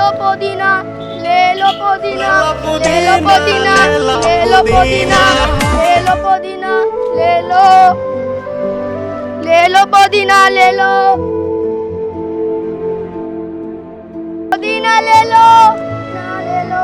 लो पुदीना, ले लो पुदीना, ले लो पुदीना, ले लो पुदीना, ले लो पुदीना, ले लो, ले लो पुदीना, ले लो पुदीना, ले लो ना, ले लो।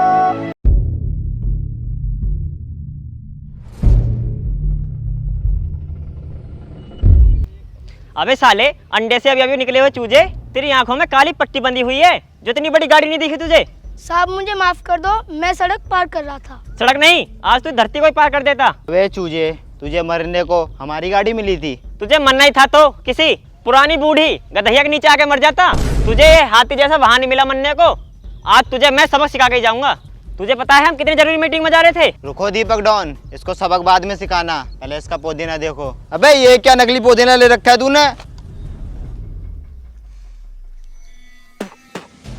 अबे साले, अंडे से अभी अभी निकले हुए चूजे, तेरी आंखों में काली पट्टी बंधी हुई है जो इतनी बड़ी गाड़ी नहीं दिखी तुझे। साहब मुझे माफ कर दो, मैं सड़क पार कर रहा था। सड़क नहीं, आज तू धरती को ही पार कर देता। वे चूजे, तुझे मरने को हमारी गाड़ी मिली थी। तुझे मरना ही था तो किसी पुरानी बूढ़ी गधैया के नीचे आके मर जाता। तुझे ये हाथी जैसा वाहन नहीं मिला मरने को। आज तुझे मैं सबक सिखा के ही जाऊंगा। तुझे पता है हम कितनी जरूरी मीटिंग में जा रहे थे। रुको दीपक डॉन, इसको सबक बाद में सिखाना, पहले इसका पुदीना देखो। अबे ये क्या नकली पुदीना ले रखा है तूने?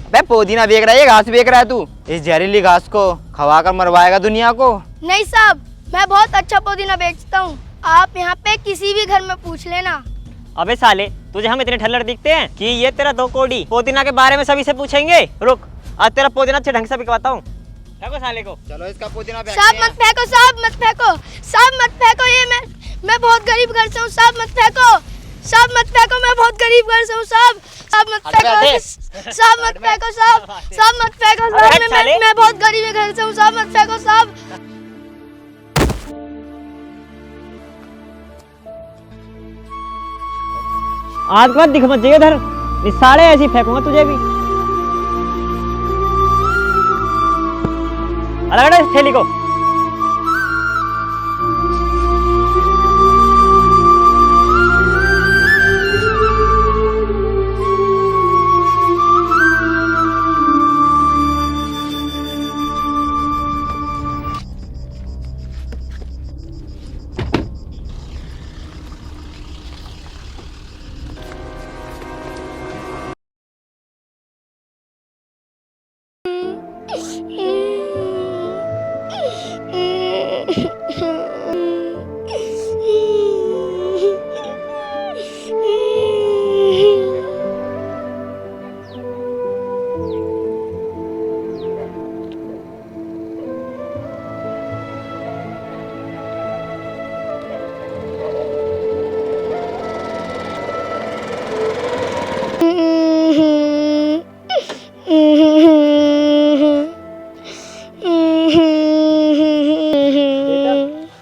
अबे पुदीना बेच रहा है, ये घास बेच रहा है तू। इस जहरीली घास को खवा कर मरवाएगा दुनिया को। नहीं साहब, मैं बहुत अच्छा पुदीना बेचता हूँ, आप यहाँ पे किसी भी घर में पूछ लेना। अबे साले, तुझे हम इतने ठल्लर दिखते हैं कि ये तेरा दो कोड़ी पुदीना के बारे में सभी से पूछेंगे। रुक, आज तेरा पुदीना अच्छे ढंग से बिकवाता हूँ। फेंको साले को। चलो इसका पुदीना साहब मत फेंको, साहब मत फेंको, साहब मत फेंको, ये मैं बहुत गरीब घर से हूँ, साहब मत फेंको, साहब मत फेंको, मैं बहुत गरीब घर से हूँ, साहब साहब मत फेंको, साहब मत फेंको, साहब मत फेंको, साहब मैं बहुत गरीब घर से हूँ, साहब मत फेंको साहब। आज के बाद दिख मत जाइए इधर, निसाड़े ऐसी फेंकूंगा तुझे भी। अलग हटा इस थैली को।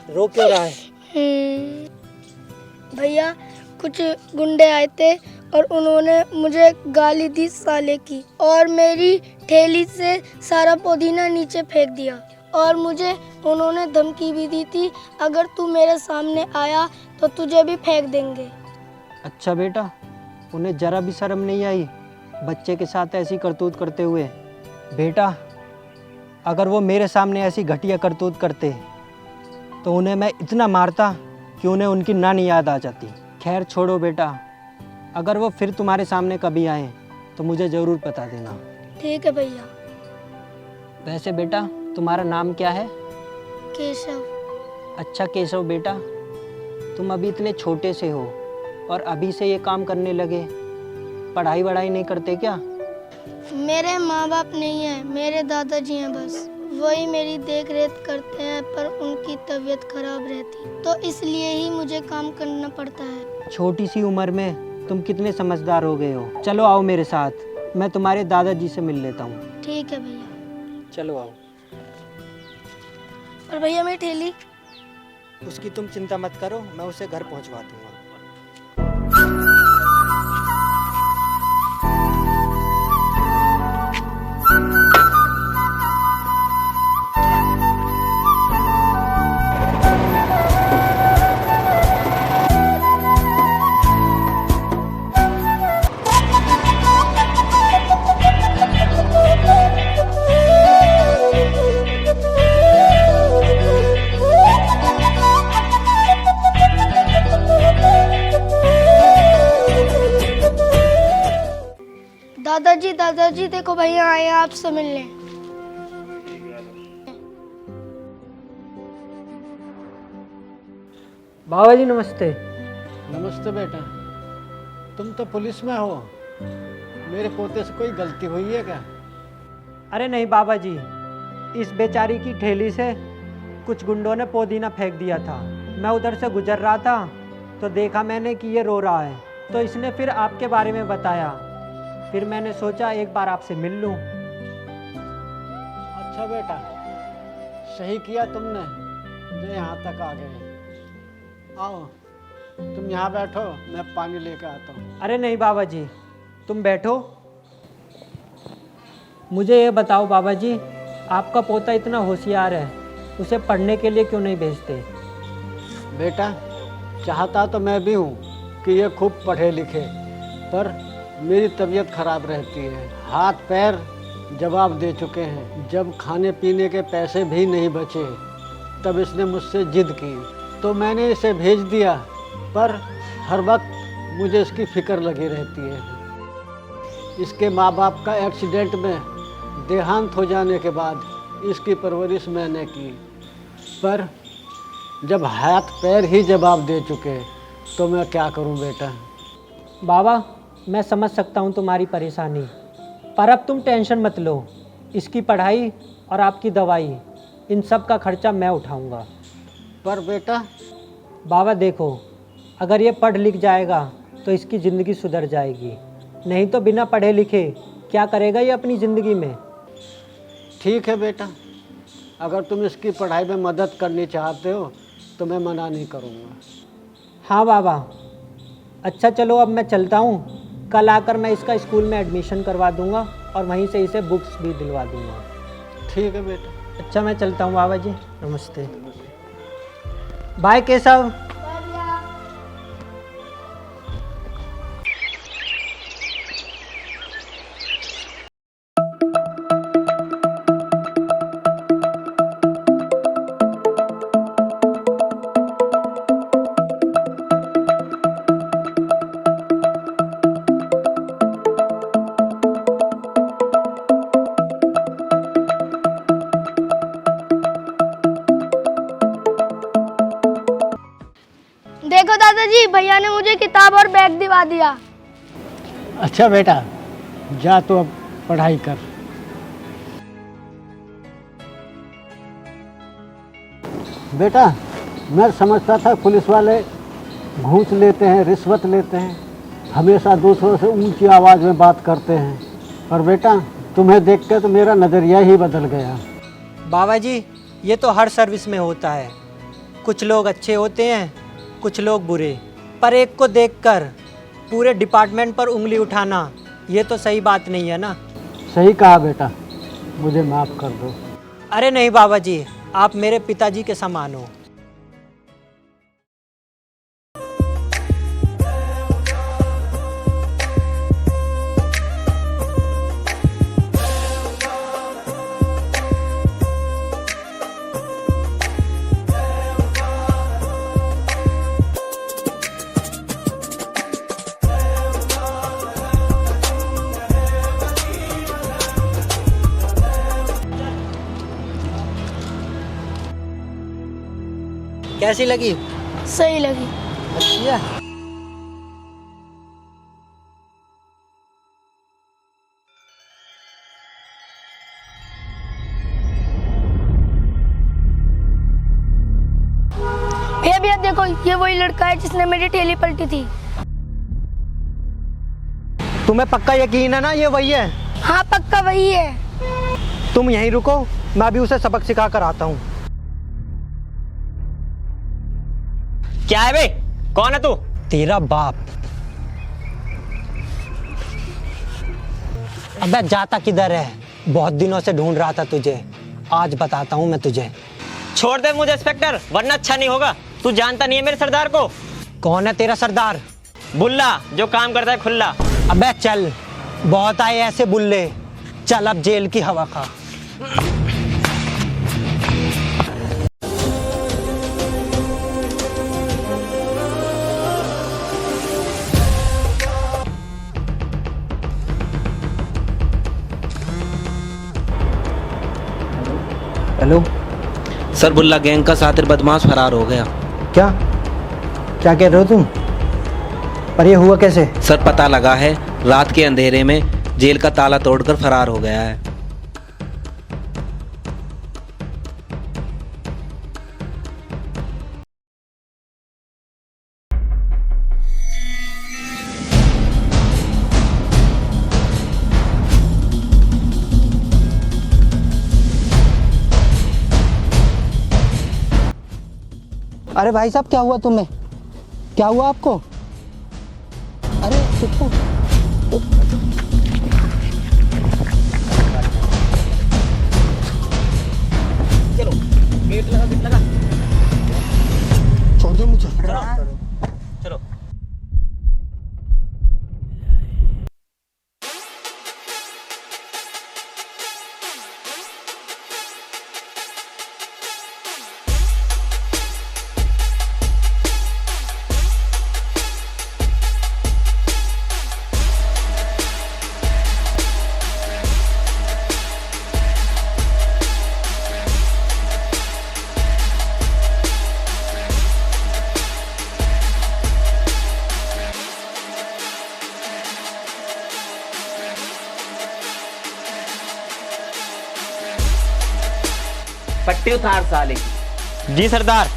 रो क्यों रहा है? भैया कुछ गुंडे आए थे और उन्होंने मुझे गाली दी साले की, और मेरी ठेली से सारा पुदीना नीचे फेंक दिया, और मुझे उन्होंने धमकी भी दी थी, अगर तू मेरे सामने आया तो तुझे भी फेंक देंगे। अच्छा बेटा, उन्हें जरा भी शर्म नहीं आई बच्चे के साथ ऐसी करतूत करते हुए? बेटा, अगर वो मेरे सामने ऐसी घटिया करतूत करते तो उन्हें मैं इतना मारता कि उन्हें उनकी नानी याद आ जाती। खैर छोड़ो बेटा, अगर वो फिर तुम्हारे सामने कभी आए तो मुझे ज़रूर बता देना। ठीक है भैया। वैसे बेटा, तुम्हारा नाम क्या है? केशव। अच्छा केशव बेटा, तुम अभी इतने छोटे से हो और अभी से ये काम करने लगे, पढ़ाई वढ़ाई नहीं करते क्या? मेरे माँ बाप नहीं है, मेरे दादाजी हैं बस, वही मेरी देख रेख करते हैं, पर उनकी तबीयत खराब रहती तो इसलिए ही मुझे काम करना पड़ता है। छोटी सी उम्र में तुम कितने समझदार हो गए हो। चलो आओ मेरे साथ, मैं तुम्हारे दादाजी से मिल लेता हूँ। ठीक है भैया। चलो आओ। और भैया मेरी ठेली? उसकी तुम चिंता मत करो, मैं उसे घर पहुँचवा दूंगा। दादाजी दादाजी देखो भैया आए हैं आपसे मिलने। बाबा जी नमस्ते। नमस्ते बेटा, तुम तो पुलिस में हो, मेरे पोते से कोई गलती हुई है क्या? अरे नहीं बाबा जी, इस बेचारी की ठेली से कुछ गुंडों ने पुदीना फेंक दिया था। मैं उधर से गुजर रहा था तो देखा मैंने कि ये रो रहा है, तो इसने फिर आपके बारे में बताया। फिर मैंने सोचा एक बार आपसे मिल लूं। अच्छा बेटा, सही किया तुमने जो यहाँ तक आ गए। आओ तुम यहाँ बैठो, मैं पानी लेकर आता हूँ। अरे नहीं बाबा जी, तुम बैठो। मुझे ये बताओ बाबा जी, आपका पोता इतना होशियार है, उसे पढ़ने के लिए क्यों नहीं भेजते? बेटा, चाहता तो मैं भी हूँ कि ये खूब पढ़े लिखे, पर मेरी तबीयत खराब रहती है। हाथ पैर जवाब दे चुके हैं। जब खाने पीने के पैसे भी नहीं बचे तब इसने मुझसे जिद की, तो मैंने इसे भेज दिया। पर हर वक्त मुझे इसकी फिक्र लगी रहती है। इसके माँ बाप का एक्सीडेंट में देहांत हो जाने के बाद इसकी परवरिश मैंने की, पर जब हाथ पैर ही जवाब दे चुके तो मैं क्या करूं बेटा। बाबा, मैं समझ सकता हूँ तुम्हारी परेशानी, पर अब तुम टेंशन मत लो। इसकी पढ़ाई और आपकी दवाई, इन सब का खर्चा मैं उठाऊंगा। पर बेटा, बाबा देखो, अगर ये पढ़ लिख जाएगा तो इसकी ज़िंदगी सुधर जाएगी, नहीं तो बिना पढ़े लिखे क्या करेगा ये अपनी ज़िंदगी में। ठीक है बेटा, अगर तुम इसकी पढ़ाई में मदद करनी चाहते हो तो मैं मना नहीं करूँगा। हाँ बाबा, अच्छा चलो अब मैं चलता हूँ। कल आकर मैं इसका स्कूल में एडमिशन करवा दूँगा और वहीं से इसे बुक्स भी दिलवा दूँगा। ठीक है बेटा। अच्छा मैं चलता हूँ बाबा जी, नमस्ते। बाय केशव। देखो दादाजी, भैया ने मुझे किताब और बैग दिवा दिया। अच्छा बेटा, जा तो अब पढ़ाई कर। बेटा, मैं समझता था पुलिस वाले घूस लेते हैं, रिश्वत लेते हैं, हमेशा दूसरों से ऊंची आवाज़ में बात करते हैं, पर बेटा तुम्हें देख के तो मेरा नज़रिया ही बदल गया। बाबा जी, ये तो हर सर्विस में होता है। कुछ लोग अच्छे होते हैं, कुछ लोग बुरे, पर एक को देखकर पूरे डिपार्टमेंट पर उंगली उठाना ये तो सही बात नहीं है ना। सही कहा बेटा, मुझे माफ़ कर दो। अरे नहीं बाबा जी, आप मेरे पिताजी के समान हो। कैसी लगी? सही लगी। अच्छी है। भैया भैया देखो, ये वही लड़का है जिसने मेरी ठेली पलटी थी। तुम्हें पक्का यकीन है ना ये वही है? हाँ पक्का वही है। तुम यहीं रुको, मैं अभी उसे सबक सिखा कर आता हूँ। क्या है बे? कौन है तू? तेरा बाप। अबे जाता किधर है? बहुत दिनों से ढूंढ रहा था तुझे, आज बताता हूँ मैं तुझे। छोड़ दे मुझे इंस्पेक्टर, वरना अच्छा नहीं होगा। तू जानता नहीं है मेरे सरदार को। कौन है तेरा सरदार? बुल्ला, जो काम करता है खुल्ला। अबे चल, बहुत आए ऐसे बुल्ले, चल अब जेल की हवा खा। हेलो सर, बुल्ला गैंग का सातिर बदमाश फरार हो गया। क्या क्या कह रहे हो तुम? पर ये हुआ कैसे? सर, पता लगा है रात के अंधेरे में जेल का ताला तोड़कर फरार हो गया है। अरे भाई साहब, क्या हुआ तुम्हें? क्या हुआ आपको? अरे चुप हो। चलो गेट लगा छोड़ दो मुझे। चलो। पट्टी उतार साले की। जी सरदार।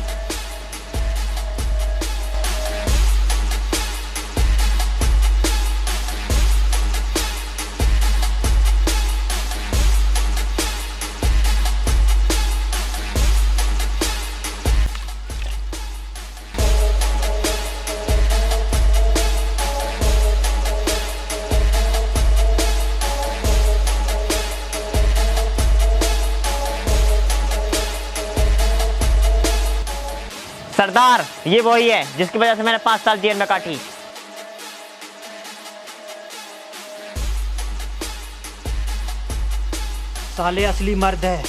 सरदार, ये वही है जिसकी वजह से मैंने 5 साल जेल में काटी। साले असली मर्द है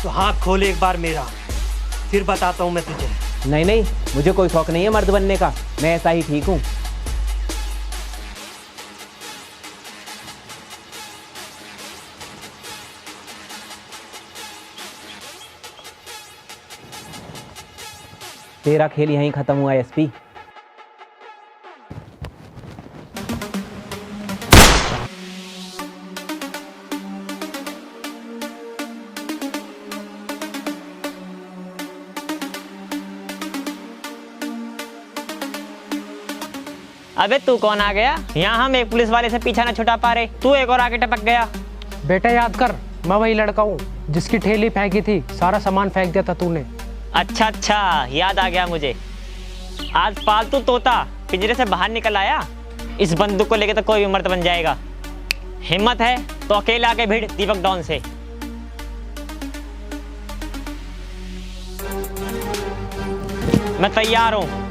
तो हाथ खोल एक बार मेरा, फिर बताता हूँ मैं तुझे। नहीं नहीं, मुझे कोई शौक नहीं है मर्द बनने का, मैं ऐसा ही ठीक हूँ। तेरा खेल यहीं खत्म हुआ एसपी। अबे तू कौन आ गया? यहाँ हम एक पुलिस वाले से पीछा न छुटा पा रहे, तू एक और आगे टपक गया। बेटा याद कर, मैं वही लड़का हूँ जिसकी ठेली फेंकी थी, सारा सामान फेंक दिया था तूने। अच्छा अच्छा, याद आ गया मुझे। आज पालतू तोता पिंजरे से बाहर निकल आया। इस बंदूक को लेके तो कोई भी मर्द बन जाएगा। हिम्मत है तो अकेले आके भिड़ दीपक डॉन से। मैं तैयार हूँ।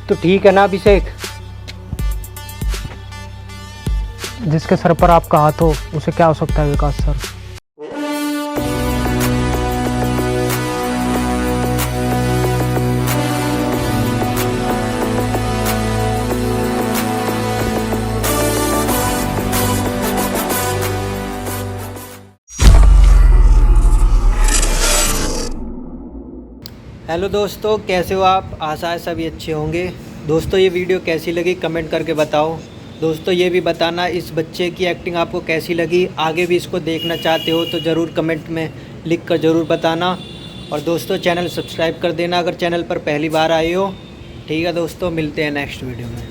तो ठीक है ना अभिषेक, जिसके सर पर आपका हाथ हो उसे क्या हो सकता है विकास सर। हेलो दोस्तों, कैसे हो आप? आशा है सभी अच्छे होंगे। दोस्तों ये वीडियो कैसी लगी कमेंट करके बताओ। दोस्तों ये भी बताना इस बच्चे की एक्टिंग आपको कैसी लगी, आगे भी इसको देखना चाहते हो तो ज़रूर कमेंट में लिख कर ज़रूर बताना। और दोस्तों चैनल सब्सक्राइब कर देना अगर चैनल पर पहली बार आए हो। ठीक है दोस्तों, मिलते हैं नेक्स्ट वीडियो में।